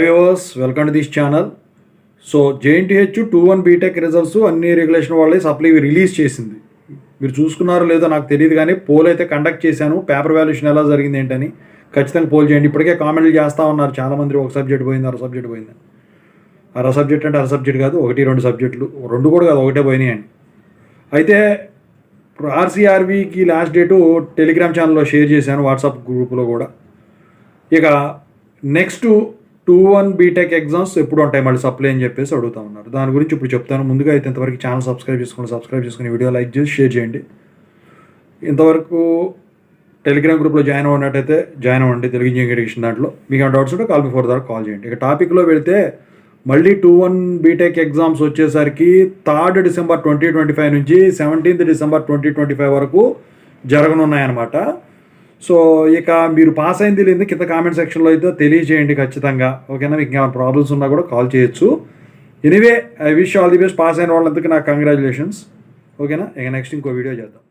Viewers, welcome to this channel. So JNTH 2-1 BTech results అన్ని regulation వాళ్ళే supply release చేసింది. మీరు చూసుకున్నారో లేదో నాకు తెలియదు, కానీ పోల్ అయితే కండక్ట్ చేశాను. పేపర్ వాల్యుయేషన్ ఎలా జరిగింది ఏంటని ఖచ్చితంగా పోల్ చేయండి. ఇప్పటికే కామెంట్లు చేస్తూ ఉన్నారు చాలామంది, ఒక సబ్జెక్ట్ పోయింది, అర సబ్జెక్ట్ పోయింది. అర సబ్జెక్ట్ అంటే అర సబ్జెక్ట్ కాదు, 1-2 సబ్జెక్టులు, 2 కూడా కాదు, ఒకటే పోయినాయండి. అయితే RCRBకి లాస్ట్ డేటు టెలిగ్రామ్ ఛానల్లో షేర్ చేశాను, వాట్సాప్ గ్రూప్లో కూడా. ఇక నెక్స్ట్ 2-1 బీటెక్ ఎగ్జామ్స్ ఎప్పుడు ఉంటాయి మళ్ళీ సప్లై అని చెప్పేసి అడుగుతూ ఉన్నారు. దాని గురించి ఇప్పుడు చెప్తాను. ముందుగా అయితే ఇంతవరకు ఛానల్ సబ్స్క్రైబ్ చేసుకుని వీడియో లైక్ చేసి షేర్ చేయండి. ఇంతవరకు టెలిగ్రామ్ గ్రూప్లో జాయిన్ అవ్వనట్టయితే జాయిన్ అవ్వండి, తెలుగు ఇంజనీరింగ్ ఎడ్యుకేషన్ దాంట్లో. మీకు ఏమైనా డౌట్స్ ఉంటే కాల్ బిఫోర్ ద్వారా కాల్ చేయండి. ఇక టాపిక్లో వెళితే మళ్ళీ 2-1 బీటెక్ ఎగ్జామ్స్ వచ్చేసరికి 3 డిసెంబర్ 2025 నుంచి 17 డిసెంబర్ 2025 వరకు జరగనున్నాయన్నమాట. సో ఇక మీరు పాస్ అయింది లేదు కింద కామెంట్ సెక్షన్లో అయితే తెలియజేయండి ఖచ్చితంగా, ఓకేనా? మీకు ఏమైనా ప్రాబ్లమ్స్ ఉన్నా కూడా కాల్ చేయొచ్చు. Anyway, I wish all the best. Pass అయిన వాళ్ళందరికీ నాకు కంగ్రాచులేషన్స్, ఓకేనా? ఇక నెక్స్ట్ ఇంకో వీడియో చేద్దాం.